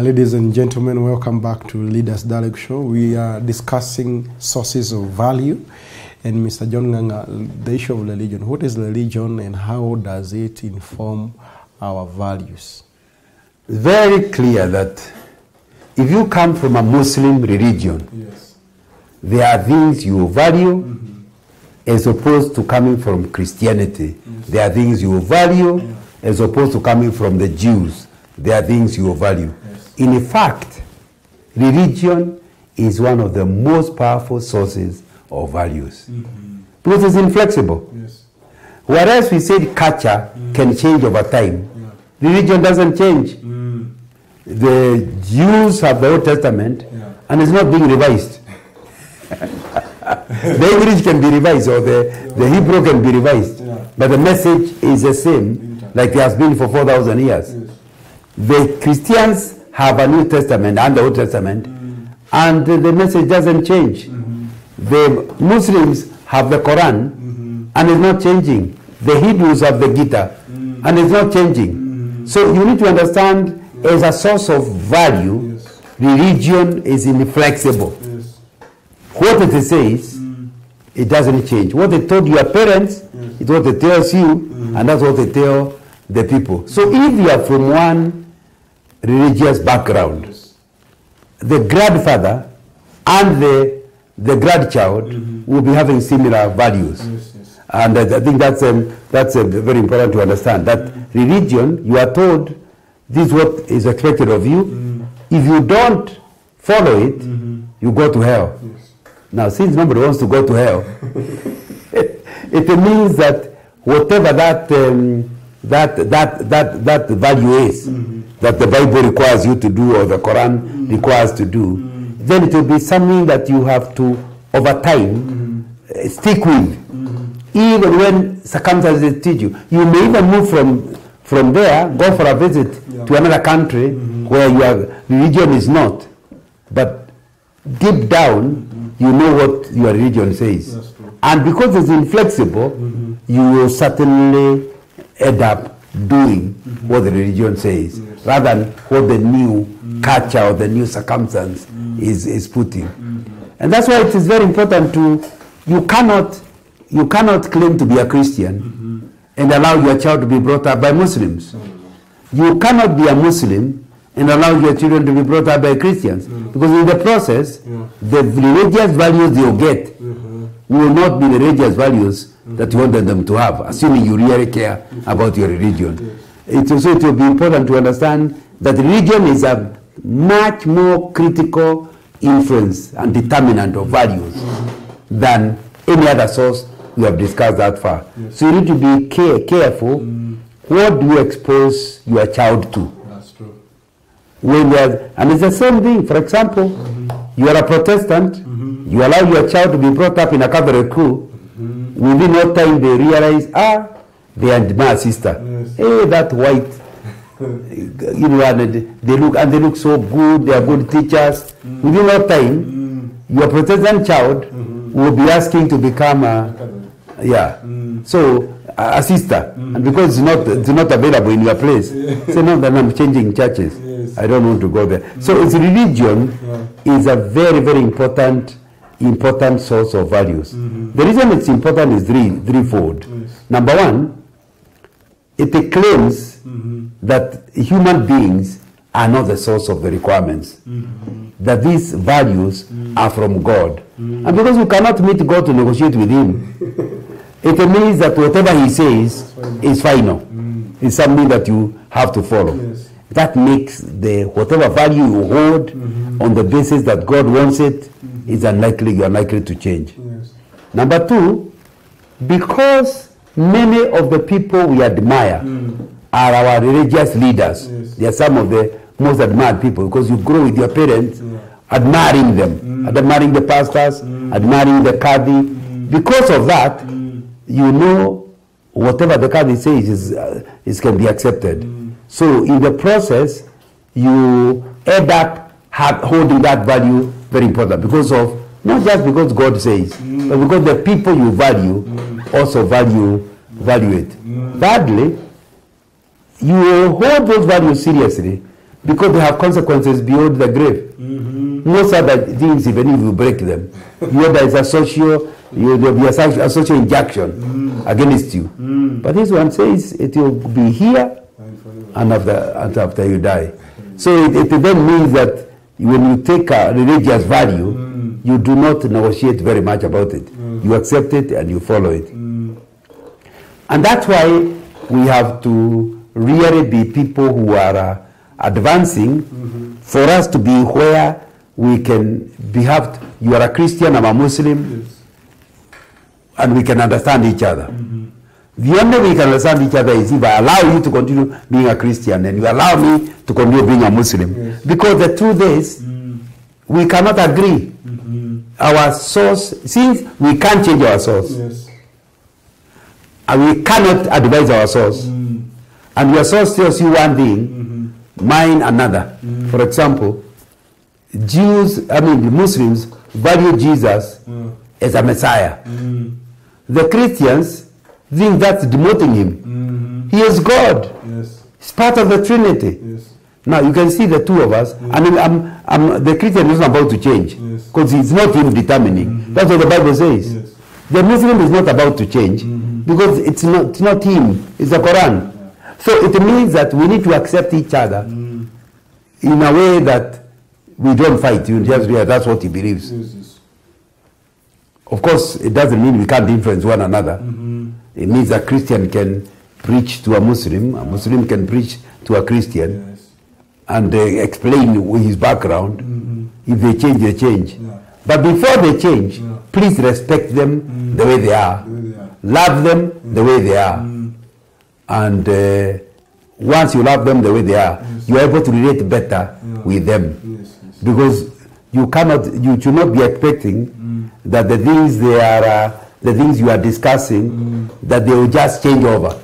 Ladies and gentlemen, welcome back to Leaders Dialogue Show. We are discussing sources of value. And Mr. John Nganga, the issue of religion. What is religion and how does it inform our values? It's very clear that if you come from a Muslim religion, yes, there are things you value as opposed to coming from Christianity. Yes. There are things you value as opposed to coming from the Jews. There are things you value. Yes. In fact, religion is one of the most powerful sources of values because it's inflexible. Yes. Whereas we said culture can change over time, religion doesn't change. The Jews have the Old Testament and it's not being revised. The English can be revised or the Hebrew can be revised, but the message is the same like it has been for 4,000 years. Yes. The Christians have a New Testament and the Old Testament and the message doesn't change. The Muslims have the Quran and it's not changing. The Hindus have the Gita and it's not changing. So you need to understand as a source of value, religion is inflexible. What it says, it doesn't change. What they told your parents is what it tells you, and that's what they tell the people. So if you are from one religious background, the grandfather and the grandchild will be having similar values. And I think that's very important to understand. That religion, you are told, this is what is expected of you. If you don't follow it, you go to hell. Now, since nobody wants to go to hell, it means that whatever that value is, that the Bible requires you to do or the Quran requires to do, then it will be something that you have to, over time, stick with. Even when circumstances teach you. You may even move from there, go for a visit to another country where your religion is not. But deep down, you know what your religion says. And because it's inflexible, you will certainly end up doing what the religion says, rather than what the new culture or the new circumstance is putting. And that's why it is very important you cannot claim to be a Christian and allow your child to be brought up by Muslims. You cannot be a Muslim and allow your children to be brought up by Christians. Because in the process, the religious values you'll get will not be the religious values that you wanted them to have, assuming you really care about your religion. It will be important to understand that religion is a much more critical influence and determinant of values than any other source we have discussed that far. So you need to be careful. What do you expose your child to? That's true. And it's the same thing. For example, you are a Protestant, you allow your child to be brought up in a Catholic school, within no time they realize, they are my sister. Yes. Hey, that white. And they look so good, they are good teachers. Within no time, your Protestant child will be asking to become a sister. And because it's not available in your place, say, no, then I'm changing churches. Yes. I don't want to go there. So it's religion is a very, very important source of values. The reason it's important is threefold. Number one, it claims that human beings are not the source of the requirements. That these values are from God. And because you cannot meet God to negotiate with Him, it means that whatever He says is final. It's something that you have to follow. Yes. That makes whatever value you hold on the basis that God wants it is unlikely, you are likely to change. Yes. Number two, because many of the people we admire are our religious leaders. Yes. They are some of the most admired people because you grow with your parents admiring them, admiring the pastors, admiring the Qadi. Because of that, you know whatever the Qadi says can be accepted. So in the process, you end up holding that value very important because of, not just because God says, but because the people you value also value it. Thirdly, you will hold those values seriously because they have consequences beyond the grave. Most other things, even if you break them, there is a social, there'll be a social injunction against you. But this one says it will be here and after you die. So it then means that when you take a religious value, you do not negotiate very much about it. You accept it and you follow it. And that's why we have to really be people who are advancing for us to be where we can you are a Christian, I'm a Muslim, and we can understand each other. The only way we can understand each other is if I allow you to continue being a Christian and you allow me to continue being a Muslim. Because the truth is, we cannot agree. Our source, since we can't change our source, and we cannot advise our source, and your source tells you one thing, mine another. For example, the Muslims value Jesus as a Messiah. The Christians think that's demoting him. He is God. He's part of the Trinity. Now you can see the two of us. I mean, the Christian is not about to change because it's not him determining. That's what the Bible says. The Muslim is not about to change because it's not him. It's the Quran. So it means that we need to accept each other in a way that we don't fight. You just realize that's what he believes. Of course, it doesn't mean we can't influence one another. It means a Christian can preach to a Muslim can preach to a Christian, and explain his background. If they change, they change. But before they change, please respect them the way they are. Love them the way they are. And once you love them the way they are, you are able to relate better with them. Because you should not be expecting that the things you are discussing, that they will just change over.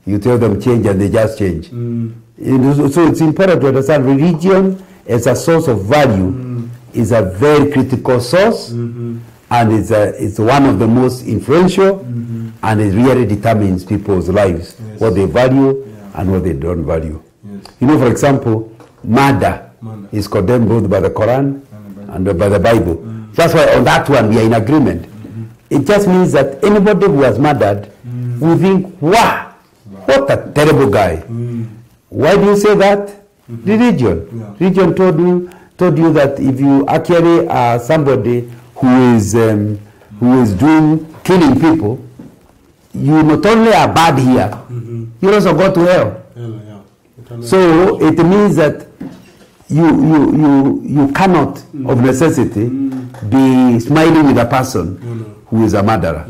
You tell them change and they just change. So it's important to understand religion as a source of value is a very critical source, and it's one of the most influential, and it really determines people's lives, what they value and what they don't value. You know, for example, murder is condemned both by the Quran and by the Bible. That's why on that one we are in agreement. It just means that anybody who has murdered will think, wow, what a terrible guy. Why do you say that? Religion. Religion told you that if you actually are somebody who is killing people, you not only are bad here, you also go to hell. So it means that you cannot, of necessity, be smiling with a person who is a murderer.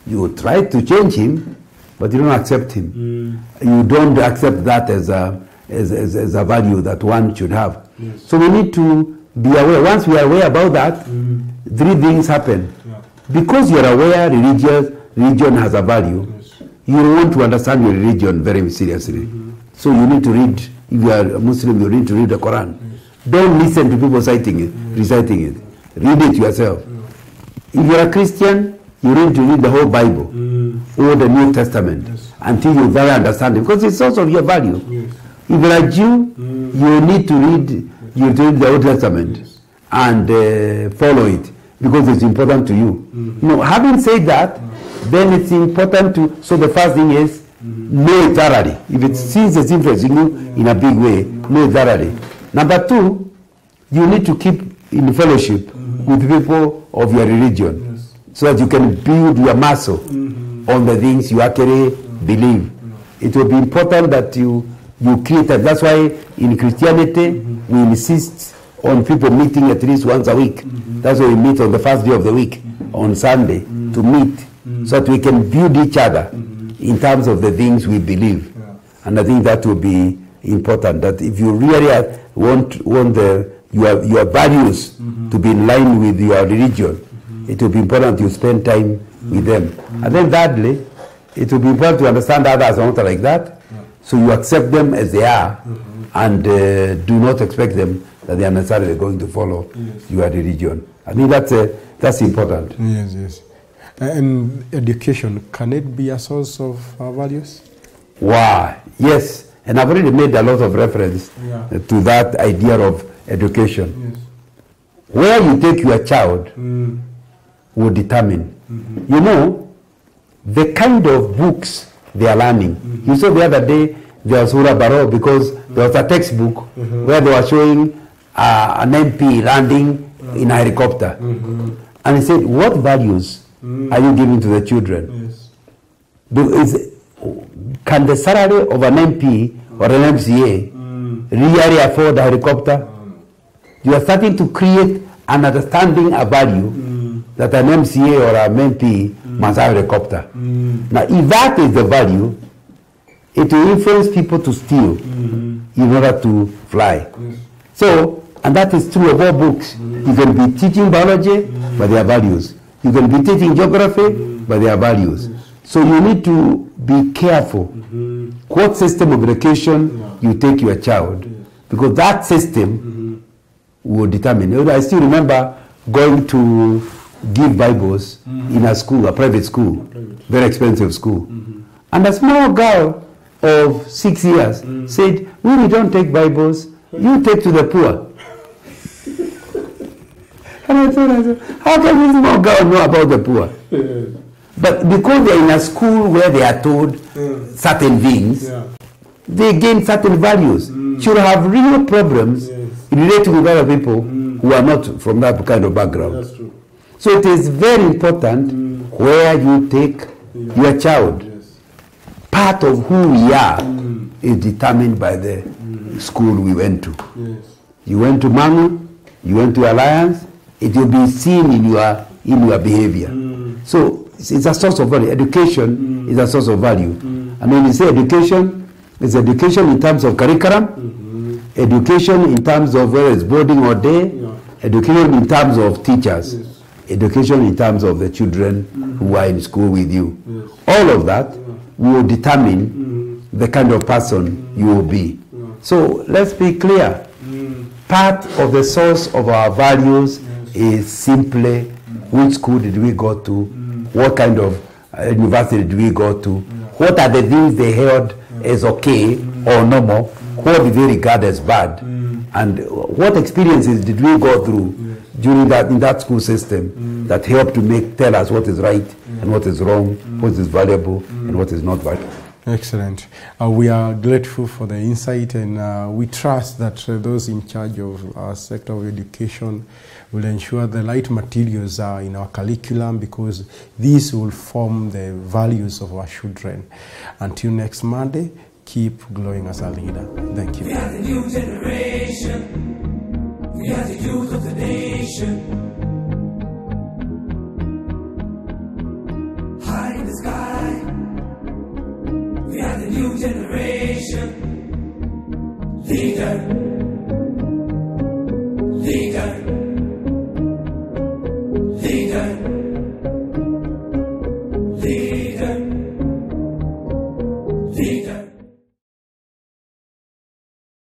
You try to change him, but you don't accept him. You don't accept that as a value that one should have. So we need to be aware. Once we are aware about that, three things happen. Because you are aware religion has a value, you want to understand your religion very seriously. So you need to read. If you are a Muslim, you need to read the Quran. Don't listen to people reciting it. Read it yourself. If you are a Christian, you need to read the whole Bible or the New Testament until you very understand it, because it's source of your value. If you are a Jew, you need to read the Old Testament and follow it, because it's important to you. Having said that, then it's important to. So the first thing is know it thoroughly. Since it's influencing you in a big way, know it thoroughly. Number two, you need to keep in fellowship with people of your religion, so that you can build your muscle on the things you actually believe. It will be important that you create. That's why in Christianity we insist on people meeting at least once a week. That's why we meet on the first day of the week, on Sunday, to meet, so that we can build each other in terms of the things we believe. And I think that will be important, that if you really want your values to be in line with your religion, it will be important you spend time with them. And then thirdly, it will be important to understand others are not like that, so you accept them as they are, and do not expect them that they are necessarily going to follow your religion. I think that's important. Yes. And education, can it be a source of values? Wow, yes. And I've already made a lot of reference Yeah. to that idea of education. Yes. Where you take your child will determine. You know, the kind of books they are learning. You saw the other day, there was Hura Baro because there was a textbook where they were showing an MP landing in a helicopter. And he said, what values are you giving to the children? Yes. Can the salary of an MP or an MCA really afford a helicopter? You are starting to create an understanding, a value that an MCA or an MP must have a helicopter. Now, if that is the value, it will influence people to steal in order to fly. So, and that is true of all books. You can be teaching biology, but there are values. You can be teaching geography, but there are values. So you need to be careful what system of education you take your child, because that system will determine. I still remember going to give Bibles in a school, a private school, very expensive school. And a small girl of 6 years said, we don't take Bibles, you take to the poor. And I thought, how can this small girl know about the poor? But because they're in a school where they are told certain things, they gain certain values. Should have real problems relating with other people who are not from that kind of background. That's true. So it is very important where you take your child. Part of who we are is determined by the school we went to. You went to Mangu, you went to Alliance, it will be seen in your behavior. So it's a source of value. Education is a source of value. And when you say education, it's education in terms of curriculum, education in terms of whether it's boarding or day, education in terms of teachers, education in terms of the children who are in school with you. All of that will determine the kind of person you will be. So let's be clear. Part of the source of our values is simply which school did we go to, what kind of university did we go to, what are the things they held as okay or normal, what did they regard as bad, and what experiences did we go through during that in that school system that helped to tell us what is right and what is wrong, what is valuable and what is not valuable. Excellent. We are grateful for the insight, and we trust that those in charge of our sector of education will ensure the right materials are in our curriculum, because these will form the values of our children. Until next Monday, keep growing as a leader. Thank you. We are the new generation. We are the youth of the nation. High in the sky. We are the new generation. Leader.